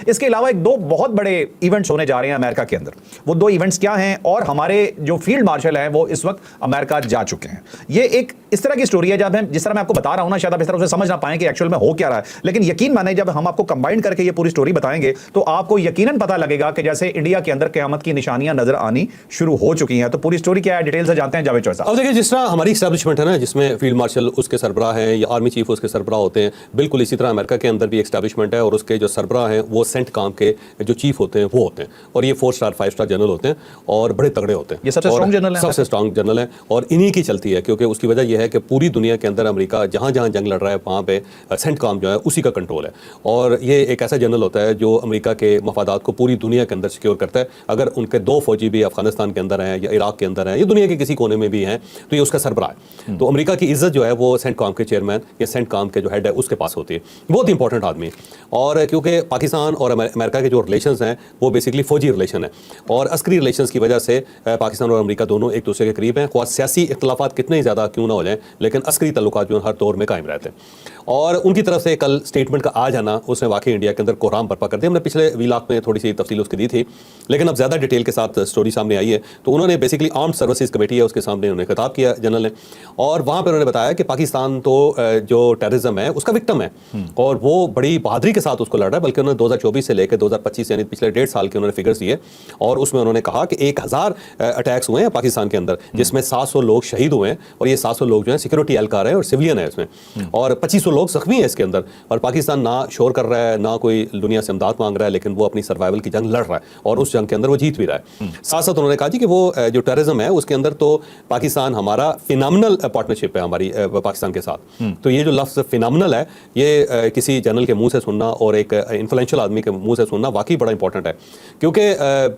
इसके अलावा एक दो बहुत बड़े इवेंट्स होने जा रहे हैं अमेरिका के अंदर। वो दो इवेंट्स क्या हैं और हमारे जो फील्ड मार्शल हैं वो इस वक्त अमेरिका जा चुके हैं। ये एक इस तरह की स्टोरी है, जब हम जिस तरह मैं आपको बता रहा हूं ना, शायद आप इस तरह से समझ ना पाएं कि एक्चुअल में हो क्या रहा है, लेकिन यकीन माने जब हम आपको कंबाइन करके ये पूरी स्टोरी बताएंगे तो आपको यकीनन पता लगेगा कि जैसे इंडिया के अंदर क़यामत की निशानियां नजर आनी शुरू हो चुकी हैं। तो पूरी स्टोरी क्या है, डिटेल से जानते हैं जावेद चौधरी साहब। अब देखिए, जिस तरह हमारी एस्टैब्लिशमेंट है ना, जिसमें फील्ड मार्शल उसके सरबराह हैं या आर्मी चीफ उसके सरबराह होते हैं, बिल्कुल इसी तरह अमेरिका के अंदर भी एस्टैब्लिशमेंट है और उसके जो सरबराह हैं वो सेंट काम के जो चीफ होते हैं वो होते हैं, और ये 4 स्टार 5 स्टार जनरल होते हैं और बड़े तगड़े होते हैं। ये सबसे स्ट्रॉन्ग जनरल है, सबसे स्ट्रॉन्ग जनरल है और इन्हीं की चलती है, क्योंकि उसकी वजह यह है कि पूरी दुनिया के अंदर अमेरिका जहां जहां जंग लड़ रहा है वहां पे सेंट काम जो है उसी का कंट्रोल है। और ये एक ऐसा जनरल होता है जो अमेरिका के मफादात को पूरी दुनिया के अंदर सिक्योर करता है। अगर उनके 2 फौजी भी अफगानिस्तान के अंदर हैं या इराक के अंदर हैं या दुनिया के किसी कोने में भी हैं तो ये उसका सरबराह है। तो अमेरिका की इज्जत जो है वो सेंट काम के चेयरमैन या सेंट काम के जो हेड है उसके पास होती है। बहुत इंपॉर्टेंट आदमी है। और क्योंकि पाकिस्तान और अमेरिका के जो रिलेशंस हैं वो बेसिकली फौजी रिलेशन है और अस्करी रिलेशंस की वजह से पाकिस्तान और अमेरिका दोनों एक दूसरे के करीब हैं। ख्वाह सियासी इख्तलाफात कितने ही ज़्यादा क्यों ना हो जाएं, लेकिन अस्करी तल्लुकात जो हर दौर में कायम रहते हैं। और उनकी तरफ से कल स्टेटमेंट का आ जाना उसने वाकई इंडिया के अंदर कोहराम बर्पा कर दिया। हमने पिछले वीलाक में थोड़ी सी तफसील उसकी दी थी, लेकिन अब ज़्यादा डिटेल के साथ स्टोरी सामने आई है। तो उन्होंने बेसिकली आर्म्ड सर्विसेज कमेटी है उसके सामने उन्होंने खिताब किया जनरल ने, और वहाँ पर उन्होंने बताया कि पाकिस्तान तो जो टेररिज्म है उसका विक्टिम है और वो बड़ी बहादुरी के साथ उसको लड़ रहा है। बल्कि उन्होंने 2024 से लेकर 2025 यानी पिछले 1.5 साल के उन्होंने फिगर्स दिए और उसमें उन्होंने कहा कि 1000 अटैक्स हुए हैं पाकिस्तान के अंदर, जिसमें 700 लोग शहीद हुए हैं और ये 700 लोग जो हैं सिक्योरिटी एहलकार है और सिविलियन है इसमें, और 2500 लोग जख्मी हैं इसके अंदर। और पाकिस्तान ना शोर कर रहा है ना कोई दुनिया से इमदाद मांग रहा है, लेकिन वो अपनी सर्वाइवल की जंग लड़ रहा है और उस जंग के अंदर वो जीत भी रहा है। साथ साथ उन्होंने कहा जी कि वो जो टेररिज्म है उसके अंदर तो पाकिस्तान हमारा फिनोमिनल पार्टनरशिप है हमारी पाकिस्तान के साथ। तो ये जो लफ्ज़ फिनोमिनल है ये किसी जनरल के मुंह से सुनना और एक इन्फ्लुएंशियल आदमी के मुंह से सुनना वाकई बड़ा इंपॉर्टेंट है, क्योंकि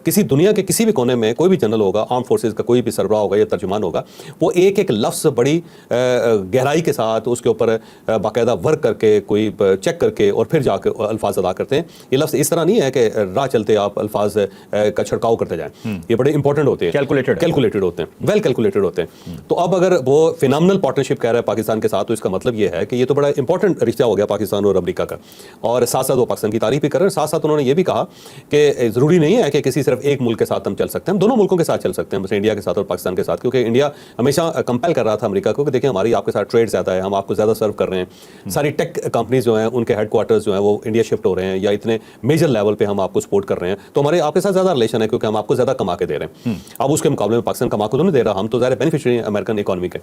किसी दुनिया के किसी भी कोने में कोई भी जनरल होगा, आर्म फोर्सेज का कोई भी सरबराह होगा या तर्जुमान होगा, वो एक एक लफ्ज़ बड़ी गहराई के साथ उसके ऊपर बाकायदा वर्क करके कोई चेक करके और फिर जाकर अल्फाज अदा करते हैं। ये लफ्ज़ इस तरह नहीं है कि राह चलते आप अल्फाज का छिड़काव करते जाएं, ये बड़े इंपॉर्टेंट होते हैं, कैलकुलेटेड होते हैं, वेल कैलकुलेटेड होते हैं। तो अब अगर वो फिनोमिनल पार्टनरशिप कह रहा है पाकिस्तान के साथ, तो इसका मतलब ये है कि ये तो बड़ा इंपॉर्टेंट रिश्ता हो गया पाकिस्तान और अमेरिका का। और साथ साथ वो पाकिस्तान की तारीफ भी कर रहे हैं। साथ साथ उन्होंने ये भी कहा कि ज़रूरी नहीं है कि किसी सिर्फ एक मुल्क के साथ हम चल सकते हैं, हम दोनों मुल्कों के साथ चल सकते हैं, जैसे इंडिया के साथ और पाकिस्तान के साथ, क्योंकि इंडिया हमेशा कंपेल कर रहा था अमेरिका को कि देखिए हमारी आपके साथ ट्रेड ज़्यादा है, हम आपको ज़्यादा सर्व कर रहे हैं, सारी टेक कंपनीज जो हैं उनके हेडक्वार्टर्स जो हैं वो इंडिया शिफ्ट हो रहे हैं या इतने मेजर लेवल पे हम आपको सपोर्ट कर रहे हैं, तो हमारे आपके साथ ज़्यादा रिलेशन है क्योंकि हम आपको ज़्यादा कमा के दे रहे हैं। अब उसके मुकाबले में पाकिस्तान कमा को तो नहीं दे रहा, हम तो ज़्यादा बेनिफिशियरी हैं अमेरिकन इकॉनमी के।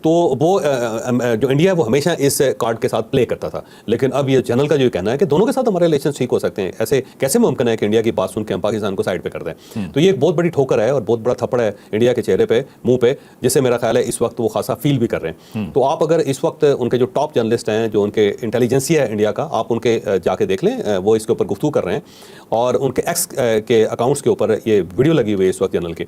तो वो जो इंडिया है वो हमेशा इस कार्ड के साथ प्ले करता था, लेकिन अब ये जनरल का जो कहना है कि दोनों के साथ हमारे रिलेशन ठीक हो सकते हैं, ऐसे कैसे मुमकिन है कि इंडिया की बात सुन के हम पाकिस्तान को साइड पे कर दें। तो ये एक बहुत बड़ी ठोकर है और बहुत बड़ा थप्पड़ है इंडिया के चेहरे पे, मुंह पे, जिससे मेरा ख्याल है इस वक्त वो खासा फील भी कर रहे हैं। तो आप अगर इस वक्त उनके जो टॉप जर्नलिस्ट हैं, जो उनके इंटेलिजेंसिया है इंडिया का, आप उनके जाके देख लें, वो इसके ऊपर गुफ्तगू कर रहे हैं और उनके एक्स के अकाउंट्स के ऊपर ये वीडियो लगी हुई है इस वक्त जनरल की,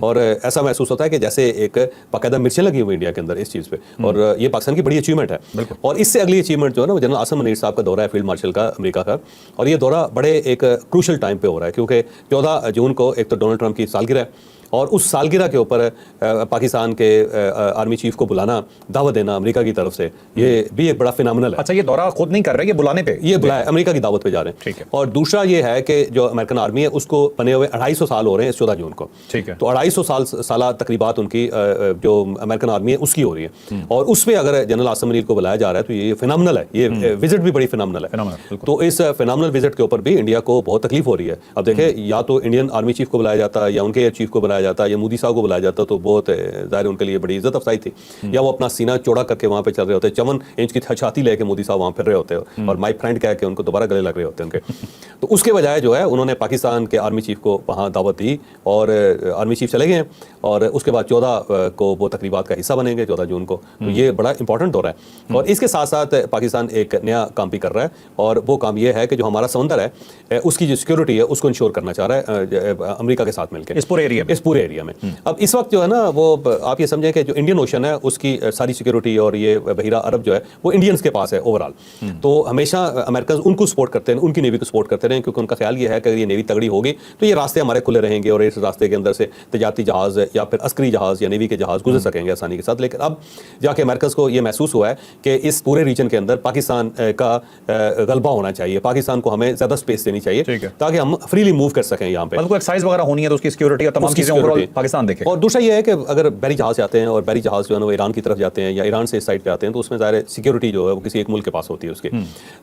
और ऐसा महसूस होता है कि जैसे एक बाकायदा मिर्चें लगी हुई इंडिया के अंदर इस चीज़ पे, और ये पाकिस्तान की बड़ी अचीवमेंट है। और इससे अगली अचीवमेंट जो है ना, जनरल आसिम मुनीर साहब का दौरा है फील्ड मार्शल का अमेरिका का, और ये दौरा बड़े एक क्रूशल टाइम पे हो रहा है क्योंकि 14 जून को एक तो डोनाल्ड ट्रंप की सालगिरह है और उस सालगिरह के ऊपर पाकिस्तान के आर्मी चीफ को बुलाना, दावत देना अमेरिका की तरफ से, ये भी एक बड़ा फिनोमिनल है। अच्छा, ये दौरा खुद नहीं कर रहे, ये बुलाने पे, ये बुलाए अमेरिका की दावत पे जा रहे हैं। ठीक है। और दूसरा ये है कि जो अमेरिकन आर्मी है उसको बने हुए 250 साल हो रहे हैं इस 14 जून को। ठीक है। तो 250 साल तकरीबात उनकी जो अमेरिकन आर्मी है उसकी हो रही है, और उस पर अगर जनरल आसिम मुनीर को बुलाया जा रहा है तो ये फिनोमिनल है, ये विजिट भी बड़ी फिनोमिनल है। तो इस फिनोमिनल विजिट के ऊपर भी इंडिया को बहुत तकलीफ हो रही है। अब देखें, या तो इंडियन आर्मी चीफ को बुलाया जाता या उनके चीफ को बुलाया जाता या मोदी साहब बुलाया जाता तो बहुत जाहिर उनके लिए बड़ी इज्जत अफसाई थी, या वो अपना सीना चौड़ा करके वहां पे चल रहे होते, 54 इंच की छाती लेके मोदी साहब वहां फिर रहे होते और माय फ्रेंड कह के उनको दोबारा गले लग रहे होते उनके। तो उसके बजाय जो है उन्होंने पाकिस्तान के आर्मी चीफ को वहां दावत दी और आर्मी चीफ चले गए और उसके बाद 14 को वो तकरीबात का हिस्सा बनेंगे 14 जून को। तो ये बड़ा इंपॉर्टेंट दौरा है और इसके साथ साथ पाकिस्तान एक नया काम भी कर रहा है, और वो काम ये है कि जो हमारा समंदर है उसकी जो सिक्योरिटी है उसको इंश्योर करना चाह रहा है अमेरिका के साथ मिलकर, इस पूरे एरिया में। अब इस वक्त जो है ना वो आप ये समझें कि जो इंडियन ओशन है उसकी सारी सिक्योरिटी और ये बहिरा अरब जो है वो इंडियंस के पास है ओवरऑल। तो हमेशा अमेरिकन उनको सपोर्ट करते हैं, उनकी नेवी को सपोर्ट करते रहे, क्योंकि उनका ख्याल ये है कि अगर ये नेवी तगड़ी होगी तो ये रास्ते हमारे खुले रहेंगे और इस रास्ते के अंदर से तजारती जहाज़ या फिर अस्करी जहाज़ या नेवी के जहाज़ गुजर सकेंगे आसानी के साथ। लेकिन अब जाके अमेरिकन को ये महसूस हुआ है कि इस पूरे रीजन के अंदर पाकिस्तान का गलबा होना चाहिए, पाकिस्तान को हमें ज़्यादा स्पेस देनी चाहिए ताकि हम फ्रीली मूव कर सकें यहाँ पे। मतलब एक्साइज वगैरह होनी है तो उसकी सिक्योरिटी और तमाम चीजें ओवरऑल पाकिस्तान देखे। और दूसरा ये है कि अगर बहरी जहाज़ आते हैं और बहरी जहाज़ जो है ना वो ईरान की तरफ जाते हैं या ईरान से इस साइड पे आते हैं तो उसमें ज़ाहिर सिक्योरिटी जो है वो किसी एक मुल्क के पास होती है उसकी।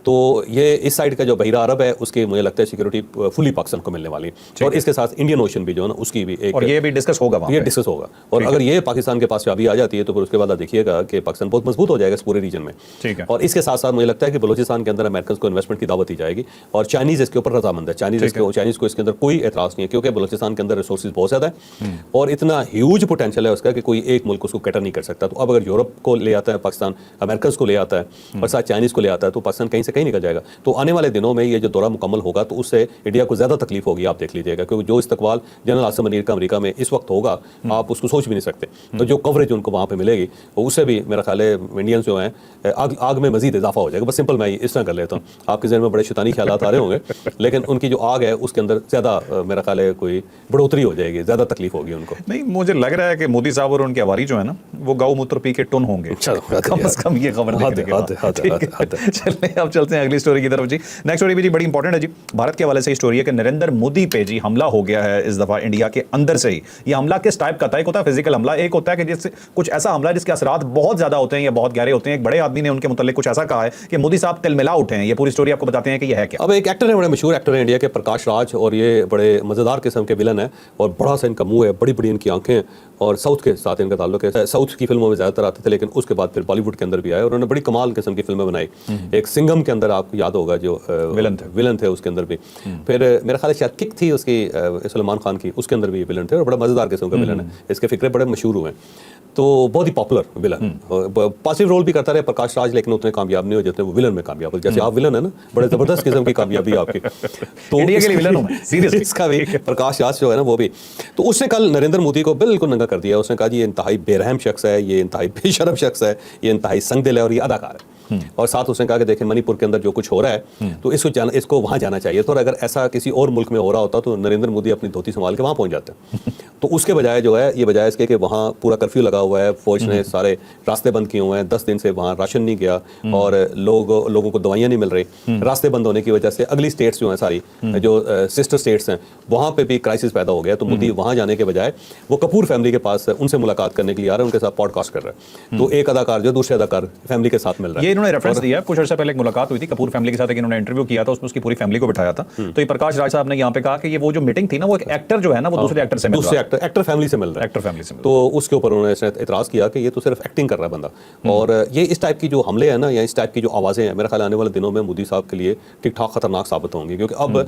तो ये इस साइड का जो बहिरा अरब है उसकी मुझे लगता है सिक्योरिटी फुली पाकिस्तान को मिलने वाली है। और इसके साथ इंडियन ओशन भी जो है ना उसकी भी एक, और ये भी डिस्कस होगा, ये डिस्कस होगा। और अगर ये पाकिस्तान के पास चाबी आ जाती है तो फिर उसके बाद आप देखिएगा कि पाकिस्तान बहुत मजबूत हो जाएगा इस पूरे रीजन में। ठीक है। और इसके साथ साथ मुझे लगता है कि बलूचिस्तान के अंदर अमेरिकन को इन्वेस्टमेंट की दावत दी जाएगी और चाइनीज इसके ऊपर रजामंद है। चाइनीज को इसके अंदर कोई एतराज नहीं है क्योंकि बलूचिस्तान के अंदर रिसोर्सेज बहुत ज़्यादा है और इतना ह्यूज पोटेंशियल है उसका कि कोई एक मुल्क उसको कैटर नहीं कर सकता। तो अब अगर यूरोप को ले आता है पाकिस्तान, अमेरिकन को ले आता है और साथ चाइनीज को ले आता है तो पाकिस्तान कहीं से कहीं निकल जाएगा। तो आने वाले दिनों में ये जो दौरा मुकम्मल होगा तो उससे इंडिया को ज़्यादा तकलीफ होगी, आप देख लीजिएगा, क्योंकि जो इस्तकबाल जनरल आसिम मुनीर का अमेरिका में इस वक्त होगा आप उसको सोच भी नहीं सकते। तो जो कवरेज उनको वहाँ पे मिलेगी उससे भी मेरा ख्याल है इंडियंस जो हैं आग में मजीद इजाफा हो जाएगा। बस सिंपल मैं इस तरह कर लेता हूँ, आपके जहन में बड़े शैतानी ख्यालात आ रहे होंगे लेकिन उनकी जो आग है उसके अंदर ज़्यादा मेरा ख्याल है कोई बढ़ोतरी हो जाएगी, ज़्यादा तकलीफ होगी उनको। नहीं, मुझे लग रहा है कि मोदी साहब और उनके अवारी जो है ना वो गौ मूत्र पी के टुन होंगे, कम से कम ये खबर। चलिए अब चलते हैं अगली स्टोरी की तरफ जी। नेक्स्ट स्टोरी भी जी बड़ी इंपॉर्टेंट है जी, भारत के हवाले से स्टोरी है कि नरेंद्र मोदी पे जी हमला हो गया है इस दफा इंडिया के अंदर से ही। ये हमला किस टाइप का था? एक होता है फिजिकल हमला, एक होता है कि जिससे कुछ ऐसा हमला जिसके असरात बहुत ज्यादा होते हैं या बहुत गहरे होते हैं। एक बड़े आदमी ने उनके मुतालिक कुछ ऐसा कहा है कि मोदी साहब तिलमिला उठे हैं। ये पूरी स्टोरी आपको बताते हैं कि यह है क्या। अब एक एक्टर है, बड़े मशहूर एक्टर है इंडिया के, प्रकाश राज, और ये बड़े मजेदार किस्म के विलन है और बड़ा सा इनका मुंह है, बड़ी बड़ी इनकी आंखें हैं और साउथ के साथ इनका ताल्लुक है। साउथ की फिल्मों में ज़्यादातर आते थे लेकिन उसके बाद फिर बॉलीवुड के अंदर भी आए और उन्होंने बड़ी कमाल किस्म की फिल्में बनाई। एक सिंघम के अंदर आपको याद होगा जो विलन थे उसके अंदर भी। फिर मेरा ख्याल है शायद किक थी उसकी सलमान खान की, उसके अंदर भी विलन थे और बड़ा मजेदार किस्म का विलन है। इसके फिक्रे बड़े मशहूर हुए, तो बहुत ही पॉपुलर विलन। पॉजिटिव रोल भी करता रहे प्रकाश राज लेकिन उतने कामयाब नहीं हो जाते वो विलन में कामयाब हो। जैसे आप विलन है ना, बड़े जबरदस्त किस्म की कामयाबी आपकी। तो इंडिया के लिए विलन हूं मैं, सीरियसली। इसका भी प्रकाश राज जो है ना वो भी, तो उसने कल नरेंद्र मोदी को बिल्कुल नंगा कर दिया। उसने कहा जी ये इंतहाई बेरहम शख्स है, ये इंतहाई बेशरम शख्स है, ये इंतहाई संगदिल है और ये अदाकार है। और साथ उसने कहा कि देखें मणिपुर के अंदर जो कुछ हो रहा है तो इसको वहाँ जाना चाहिए। तो अगर ऐसा किसी और मुल्क में हो रहा होता तो नरेंद्र मोदी अपनी धोती संभाल के वहाँ पहुँच जाते। तो उसके बजाय जो है ये बजाय इसके कि वहाँ पूरा कर्फ्यू लगा हुआ है, फौज ने सारे रास्ते बंद किए हुए हैं, 10 दिन से वहाँ राशन नहीं गया और लोगों को दवाइयाँ नहीं मिल रही। रास्ते बंद होने की वजह से अगली स्टेट्स जो हैं सारी जो सिस्टर स्टेट्स हैं वहाँ पे भी क्राइसिस पैदा हो गया। तो मोदी वहाँ जाने के बजाय वो कपूर फैमिली के पास उनसे मुलाकात करने के लिए आ रहे हैं, उनके साथ पॉडकास्ट कर रहे हैं। तो एक अदाकार जो दूसरे अदाकार फैमिली के साथ मिल रहा है। इन्होंने रेफरेंस दिया, कुछ अर्सा पहले एक मुलाकात हुई थी कपूर फैमिली के साथ, इन्होंने इंटरव्यू किया था, उसमें उसकी पूरी फैमिली को बिठाया था। तो ये प्रकाश राज साहब ने यहाँ पे कहा कि ये वो जो मीटिंग थी ना वो एक एक्टर जो है ना वो दूसरे एक्टर से मिल रहा है, एक्टर फैमिली से मिल रहा है, एक्टर फैमिली से। तो उसके ऊपर उन्होंने इतराज किया कि ये तो सिर्फ एक्टिंग कर रहा है बंदा। और ये इस टाइप की जो हमले हैं ना या इस टाइप की जो आवाज़ें हैं, मेरा ख्याल आने वाले दिनों में मोदी साहब के लिए ठीक ठाक खतरनाक साबित होंगी। क्योंकि अब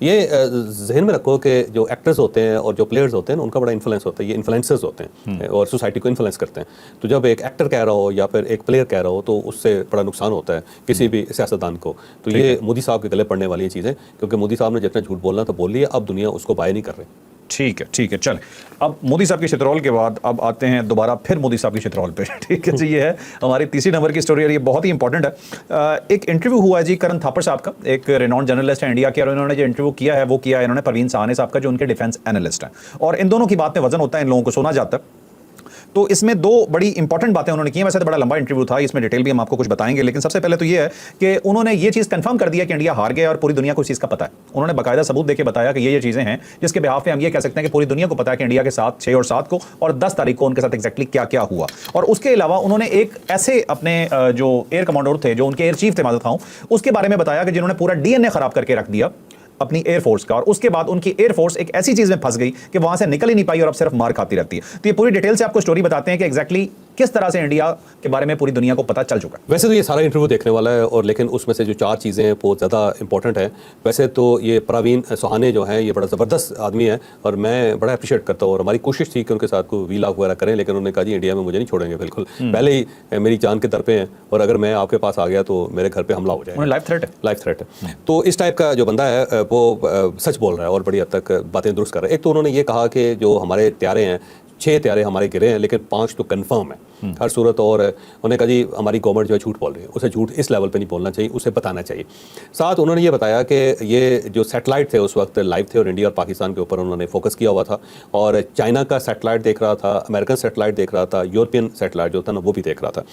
ये जहन में रखो कि जो एक्टर्स होते हैं और जो प्लेयर्स होते हैं उनका बड़ा इन्फ्लुएंस होता है, ये इन्फ्लुएंसर्स होते हैं और सोसाइटी को इन्फ्लुएंस करते हैं। तो जब एक एक्टर कह रहा हो या फिर एक प्लेयर कह रहा हो तो उससे बड़ा नुकसान होता है किसी भी सियासतदान को। तो ये मोदी साहब के गले पड़ने वाली चीज़ें, क्योंकि मोदी साहब ने जितना झूठ बोलना था बोल लिया, अब दुनिया उसको बाय नहीं कर रही। ठीक है चल, अब मोदी साहब की चित्रौल के बाद अब आते हैं दोबारा फिर मोदी साहब की चित्रौल पे। ठीक है जी, ये है हमारी तीसरी नंबर की स्टोरी और ये बहुत ही इंपॉर्टेंट है। एक इंटरव्यू हुआ है जी करण थापर साहब का, एक रेनॉन्ड जर्नलिस्ट है इंडिया के, और इन्होंने जो इंटरव्यू किया है वो किया है इन्होंने परवीन साहनी साहब का जो उनके डिफेंस एनालिस्ट हैं। और इन दोनों की बात में वजन होता है, इन लोगों को सुना जाता है। तो इसमें दो बड़ी इंपॉर्टेंट बातें उन्होंने की हैं। वैसे तो बड़ा लंबा इंटरव्यू था, इसमें डिटेल भी हम आपको कुछ बताएंगे, लेकिन सबसे पहले तो ये है कि उन्होंने ये चीज़ कंफर्म कर दिया कि इंडिया हार गया और पूरी दुनिया को इस चीज़ का पता है। उन्होंने बाकायदा सबूत देके बताया कि ये चीज़ें हैं जिसके बिहाफ पे हम ये कह सकते हैं कि पूरी दुनिया को पता है कि इंडिया के साथ 6 और 7 को और 10 तारीख को उनके साथ एक्जैक्टली क्या क्या हुआ। और उसके अलावा उन्होंने एक ऐसे अपने जो एयर कमांडर थे, जो उनके एयर चीफ थे, माजूद खां, उसके बारे में बताया कि जिन्होंने पूरा DNA खराब करके रख दिया अपनी एयरफोर्स का, और उसके बाद उनकी एयरफोर्स एक ऐसी चीज में फंस गई कि वहां से निकल ही नहीं पाई और अब सिर्फ मार खाती रहती है। तो ये पूरी डिटेल से आपको स्टोरी बताते हैं कि एग्जैक्टली किस तरह से इंडिया के बारे में पूरी दुनिया को पता चल चुका है? वैसे तो ये सारा इंटरव्यू देखने वाला है, और लेकिन उसमें से जो 4 चीज़ें हैं वो ज़्यादा इंपॉर्टेंट है। वैसे तो ये प्रवीण सुहाने जो हैं, ये बड़ा ज़बरदस्त आदमी है और मैं बड़ा अप्रिशिएट करता हूँ, और हमारी कोशिश थी कि उनके साथ कोई वीलॉग वगैरह करें, लेकिन उन्होंने कहा जी इंडिया में मुझे नहीं छोड़ेंगे बिल्कुल, पहले ही मेरी जान के दर पे हैं, और अगर मैं आपके पास आ गया तो मेरे घर पे हमला हो जाएगा। उन्हें लाइफ थ्रेट है। लाइफ थ्रेट है। तो इस टाइप का जो बंदा है वो सच बोल रहा है और बड़ी हद तक बातें दुरुस्त कर रहा है। एक तो उन्होंने ये कहा कि जो हमारे त्यारे हैं, 6 त्यारे हमारे गिरे हैं, लेकिन 5 तो कंफर्म है हर सूरत। और उन्होंने कहा जी हमारी गवर्नमेंट जो है झूठ बोल रही है, उसे झूठ इस लेवल पे नहीं बोलना चाहिए, उसे बताना चाहिए। साथ उन्होंने ये बताया कि ये जो सैटेलाइट थे उस वक्त लाइव थे, और इंडिया और पाकिस्तान के ऊपर उन्होंने फोकस किया हुआ था, और चाइना का सैटेलाइट देख रहा था, अमेरिकन सैटेलाइट देख रहा था, यूरोपियन सैटेलाइट जो था ना वो भी देख रहा था,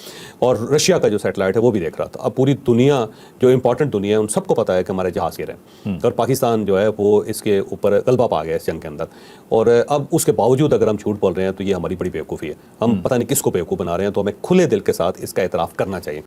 और रशिया का जो सैटेलाइट है वो भी देख रहा था। अब पूरी दुनिया जो इंपॉर्टेंट दुनिया है उन सबको पता है कि हमारे जहाज़ गिरे हैं, और पाकिस्तान जो है वो इसके ऊपर गलबा पा गया इस जंग के अंदर। और अब उसके बावजूद अगर हम झूठ बोल रहे हैं तो ये हमारी बड़ी बेवकूफ़ी है। हम पता नहीं किसको बेवकूफ़ बना रहे हैं, तो हमें खुले दिल के साथ इसका एतराफ़ करना चाहिए।